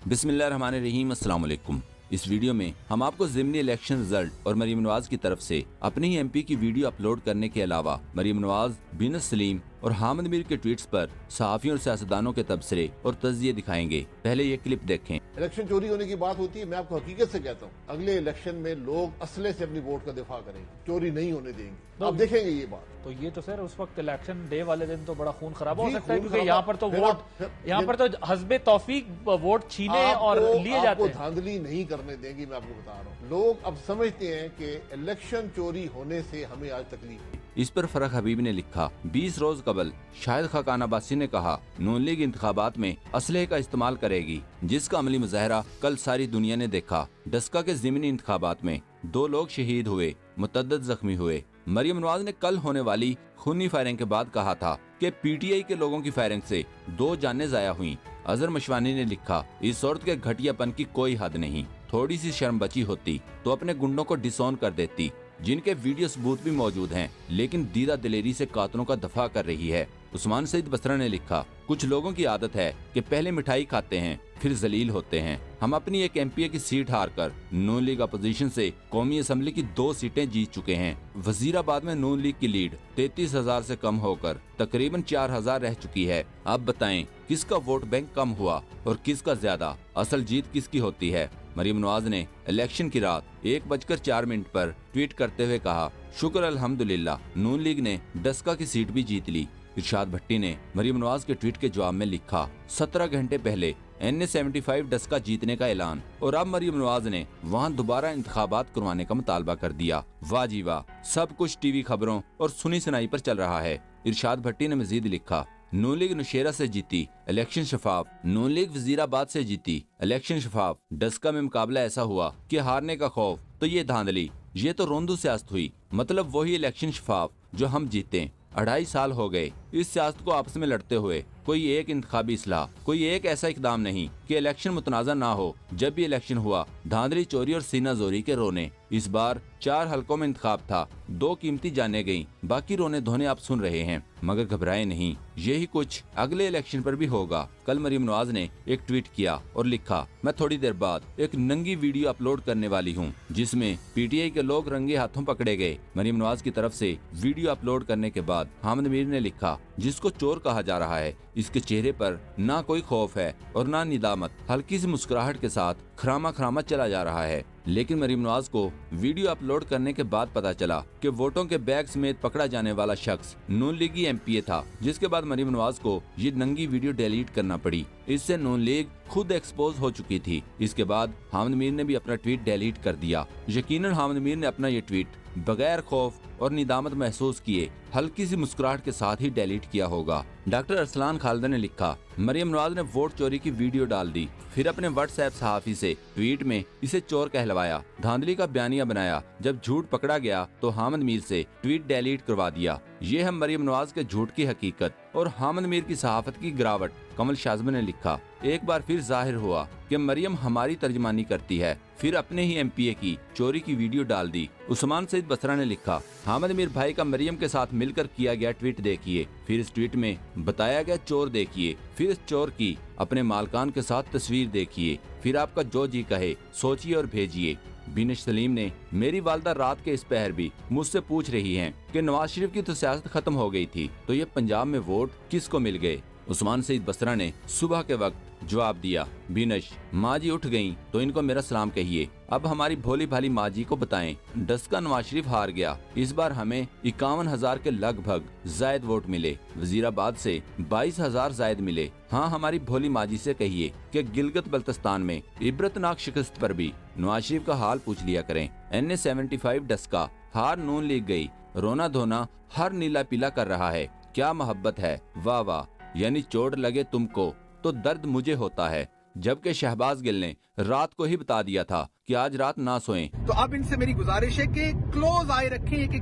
बिस्मिल्लाहिर्रहमानिर्रहीम, अस्सलाम वालेकुम। इस वीडियो में हम आपको ज़िमनी इलेक्शन रिजल्ट और मरीम नवाज की तरफ से अपनी ही एमपी की वीडियो अपलोड करने के अलावा मरीम नवाज, बीनत सलीम और हामिद मीर के ट्वीट्स पर सहाफियों और सियासतदानों के तबसरे और तज़किये दिखाएंगे। पहले ये क्लिप देखें। इलेक्शन चोरी होने की बात होती है, मैं आपको हकीकत से कहता हूँ, अगले इलेक्शन में लोग असले से अपनी वोट का दिफा करेंगे, चोरी नहीं होने देंगे। तो आप देखेंगे ये बात। तो ये तो सर उस वक्त इलेक्शन डे वाले दिन तो बड़ा खून खराब हो जी, सकता है, खून क्योंकि खराबा। यहाँ पर तो हस्बे तौफीक वोट छीने और लिए जाते आपको हैं। धांधली नहीं करने देंगी, मैं आपको बता रहा हूँ। लोग अब समझते हैं कि इलेक्शन चोरी होने से हमें आज तकलीफ है। इस पर फरक हबीब ने लिखा, 20 रोज कबल शाहिद खाकान अब्बासी ने कहा नून लीग इंतखाबात में असलहे का इस्तेमाल करेगी, जिसका अमली मुजाहरा कल सारी दुनिया ने देखा। डस्का के ज़िमनी इंतखाबात में 2 लोग शहीद हुए, मुतअद्दिद जख्मी हुए। मरीम नवाज ने कल होने वाली खूनी फायरिंग के बाद कहा था कि पीटीआई के लोगों की फायरिंग से 2 जानें जाया हुई। अजहर मशवानी ने लिखा, इस औरत के घटियापन की कोई हद नहीं। थोड़ी सी शर्म बची होती तो अपने गुंडों को डिसऑन कर देती, जिनके वीडियो सबूत भी मौजूद हैं, लेकिन दीदा दिलेरी से कातलों का दफा कर रही है। उस्मान सईद बसरा ने लिखा, कुछ लोगों की आदत है कि पहले मिठाई खाते हैं फिर जलील होते हैं। हम अपनी एक एमपीए की सीट हारकर नून लीग अपोजिशन से कौमी असम्बली की 2 सीटें जीत चुके हैं। वजीराबाद में नून लीग की लीड 33,000 से कम होकर तकरीबन 4,000 रह चुकी है। अब बताएं किसका वोट बैंक कम हुआ और किसका ज्यादा? असल जीत किसकी होती है? मरीम नवाज ने इलेक्शन की रात 1:04 पर ट्वीट करते हुए कहा, शुक्र अल्हम्दुलिल्लाह, नून लीग ने डस्का की सीट भी जीत ली। इरशाद भट्टी ने मरीम नवाज के ट्वीट के जवाब में लिखा, 17 घंटे पहले NA-75 डस्का जीतने का ऐलान और अब मरीम नवाज ने वहां दोबारा इंतखाबात करवाने का मुतालबा कर दिया। वाह जी वाह, सब कुछ टीवी खबरों और सुनी सुनाई पर चल रहा है। इरशाद भट्टी ने मजीद लिखा, नून लीग नौशेरा से जीती, इलेक्शन शफाफ। नून लीग वजीराबाद से जीती, इलेक्शन शफाफ। डस्का में मुकाबला ऐसा हुआ कि हारने का खौफ, तो ये धांधली, ये तो रोंदू सियासत हुई। मतलब वही इलेक्शन शफाफ जो हम जीते। 2.5 साल हो गए इस सियासत को आपस में लड़ते हुए। कोई एक इंतखाबी इस्लाह, कोई एक ऐसा इकदाम नहीं कि इलेक्शन मुतनाज़ा ना हो। जब भी इलेक्शन हुआ, धांधली, चोरी और सीना जोरी के रोने। इस बार 4 हलकों में इंतखाब था, 2 कीमती जाने गईं, बाकी रोने धोने आप सुन रहे हैं, मगर घबराए नहीं, यही कुछ अगले इलेक्शन पर भी होगा। कल मरीम नवाज ने एक ट्वीट किया और लिखा, मैं थोड़ी देर बाद एक नंगी वीडियो अपलोड करने वाली हूँ, जिसमें पीटीआई के लोग रंगे हाथों पकड़े गए। मरीम नवाज की तरफ से वीडियो अपलोड करने के बाद हामिद मीर ने लिखा, जिसको चोर कहा जा रहा है, इसके चेहरे पर ना कोई खौफ है और ना निदामत, हल्की सी मुस्कुराहट के साथ खरामा खरामा चला जा रहा है। लेकिन मरीम नवाज को वीडियो अपलोड करने के बाद पता चला कि वोटों के बैग समेत पकड़ा जाने वाला शख्स नून लीगी एमपीए था, जिसके बाद मरीम नवाज को ये नंगी वीडियो डिलीट करना पड़ी। इससे नून लीग खुद एक्सपोज हो चुकी थी। इसके बाद हामिद मीर ने भी अपना ट्वीट डिलीट कर दिया। यकीनन हामिद मीर ने अपना ये ट्वीट बगैर खौफ और निदामत महसूस किए हल्की सी मुस्कुराहट के साथ ही डिलीट किया होगा। डॉक्टर अरसलान खालिदा ने लिखा, मरीम नवाज ने वोट चोरी की वीडियो डाल दी, फिर अपने व्हाट्सएप सहाफी से ट्वीट में इसे चोर कहलवाया, धांधली का बयानिया बनाया। जब झूठ पकड़ा गया तो हामिद मीर से ट्वीट डिलीट करवा दिया। ये है मरीम नवाज के झूठ की हकीकत और हामिद मीर की सहाफत की गिरावट। कमल शाज़मी ने लिखा, एक बार फिर जाहिर हुआ कि मरियम हमारी तर्जमानी करती है, फिर अपने ही एमपीए की चोरी की वीडियो डाल दी। उस्मान सईद बसरा ने लिखा, हामिद मीर भाई का मरियम के साथ मिलकर किया गया ट्वीट देखिए, फिर इस ट्वीट में बताया गया चोर देखिए, फिर इस चोर की अपने मालकान के साथ तस्वीर देखिए, फिर आपका जो जी कहे सोचिए और भेजिए। बीनत सलीम ने, मेरी वालदा रात के इस पहर भी मुझसे पूछ रही हैं कि नवाज शरीफ की तो सियासत खत्म हो गई थी, तो ये पंजाब में वोट किसको मिल गए? उस्मान सईद बसरा ने सुबह के वक्त जवाब दिया, बीनश माँ जी उठ गयी तो इनको मेरा सलाम कहिए। अब हमारी भोली भाली माँ जी को बताएं, डस्का नवाज शरीफ हार गया। इस बार हमें 51,000 के लगभग जायद वोट मिले, वजीराबाद से 22,000 जायद मिले। हाँ, हमारी भोली माँ जी से कहिए कि गिलगित बल्तिस्तान में इबरतनाक शिकस्त पर भी नवाज शरीफ का हाल पूछ लिया करें। NA-75 डस्का हार नून लीग गई, रोना धोना हर नीला पीला कर रहा है। क्या मोहब्बत है, वाह वाह, यानी चोट लगे तुमको तो दर्द मुझे होता है। जबकि शहबाज गिल ने रात को ही बता दिया था कि आज रात ना सोएं। तो अब इनसे मेरी गुजारिश है कि क्लोज आई रखें एक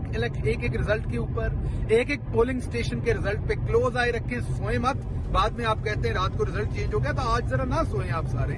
एक रिजल्ट के ऊपर, एक एक पोलिंग स्टेशन के रिजल्ट पे क्लोज आई रखें, सोएं मत। बाद में आप कहते हैं रात को रिजल्ट चेंज हो गया, तो आज जरा ना सोएं आप सारे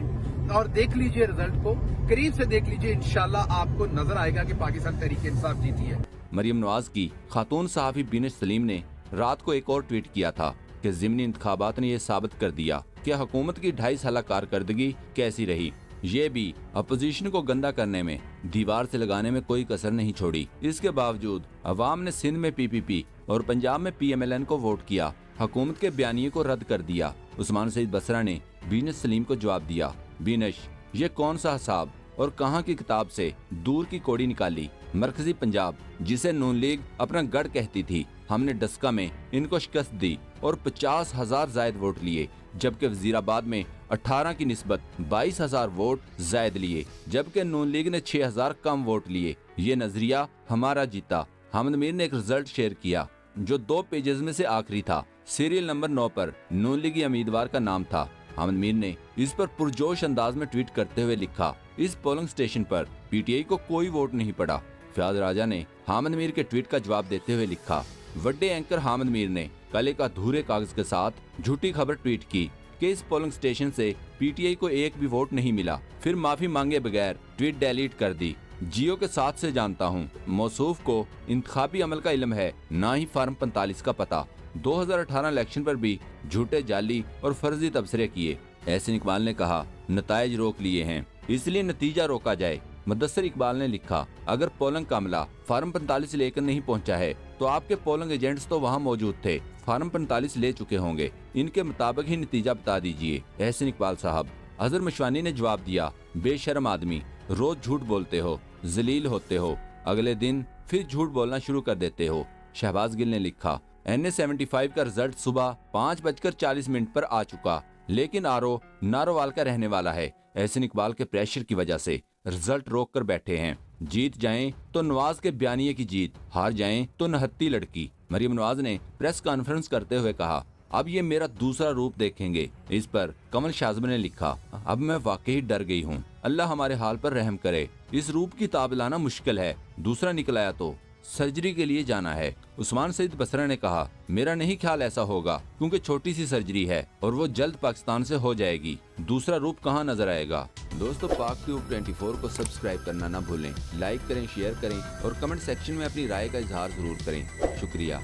और देख लीजिए रिजल्ट को, करीब से देख लीजिए, इंशाल्लाह आपको नजर आएगा कि पाकिस्तान तहरीक इंसाफ जीती है। मरियम नवाज की खातून सहाफी बीनत सलीम ने रात को एक और ट्वीट किया था, कि ज़िमनी इंतखाबात ने यह साबित कर दिया कि हुकूमत की 2.5 साल कारकर्दगी कैसी रही। ये भी अपोजिशन को गंदा करने में, दीवार से लगाने में कोई कसर नहीं छोड़ी। इसके बावजूद अवाम ने सिंध में PPP और पंजाब में PMLN को वोट किया, हुकूमत के बयानिए को रद्द कर दिया। उस्मान सईद बसरा ने बीनश सलीम को जवाब दिया, बीनश ये कौन सा हिसाब और कहां की किताब से दूर की कोड़ी निकाली। मरकजी पंजाब जिसे नून लीग अपना गढ़ कहती थी, हमने डस्का में इनको शिकस्त दी और 50,000 जायद वोट लिए, जबकि वजीराबाद में 18 की निस्बत 22,000 वोट जायद लिए, जबकि नून लीग ने 6,000 कम वोट लिए। ये नजरिया हमारा जीता। हामिद मीर ने एक रिजल्ट शेयर किया जो 2 पेजेस में से आखिरी था। सीरियल नंबर 9 पर नून लीगी उम्मीदवार का नाम था। हामिद मीर ने इस पर पुरजोश अंदाज में ट्वीट करते हुए लिखा, इस पोलिंग स्टेशन पर PTI को कोई वोट नहीं पड़ा। फयाज राजा ने हामिद मीर के ट्वीट का जवाब देते हुए लिखा, वड्डे एंकर हामिद मीर ने कल एक अधूरे कागज के साथ झूठी खबर ट्वीट की कि इस पोलिंग स्टेशन से PTI को एक भी वोट नहीं मिला, फिर माफी मांगे बगैर ट्वीट डिलीट कर दी। जियो के साथ से जानता हूँ, मौसूफ को इंतखाबी अमल का इल्म है, ना ही फार्म 45 का पता। 2018 इलेक्शन पर भी झूठे, जाली और फर्जी तबसरे किए। एहसन इकबाल ने कहा, नताइज रोक लिए हैं, इसलिए नतीजा रोका जाए। मुदस्सिर इकबाल ने लिखा, अगर पोलिंग का अमला फार्म 45 लेकर नहीं पहुंचा है तो आपके पोलिंग एजेंट्स तो वहां मौजूद थे, फार्म 45 ले चुके होंगे, इनके मुताबिक ही नतीजा बता दीजिए। एहसन इकबाल साहब। अजहर मशवानी ने जवाब दिया, बेशर्म आदमी, रोज झूठ बोलते हो, जलील होते हो, अगले दिन फिर झूठ बोलना शुरू कर देते हो। शहबाज गिल ने लिखा, NA-75 का रिजल्ट सुबह 5:40 पर आ चुका, लेकिन आरओ नारोवाल का रहने वाला है। एहसन इकबाल के प्रेशर की वजह से रिजल्ट रोक कर बैठे हैं। जीत जाएं तो नवाज के बयानिए की जीत, हार जाएं तो नहत्ती लड़की। मरियम नवाज ने प्रेस कॉन्फ्रेंस करते हुए कहा, अब ये मेरा दूसरा रूप देखेंगे। इस पर कमल शाज़मी ने लिखा, अब मैं वाकई डर गई हूँ, अल्लाह हमारे हाल पर रहम करे। इस रूप की ताब लाना मुश्किल है, दूसरा निकल आया तो सर्जरी के लिए जाना है। उस्मान सईद बसरा ने कहा, मेरा नहीं ख्याल ऐसा होगा, क्योंकि छोटी सी सर्जरी है और वो जल्द पाकिस्तान से हो जाएगी, दूसरा रूप कहाँ नजर आएगा। दोस्तों, पाक ट्यूब 24 को सब्सक्राइब करना ना भूलें, लाइक करें, शेयर करें और कमेंट सेक्शन में अपनी राय का इजहार जरूर करें। शुक्रिया।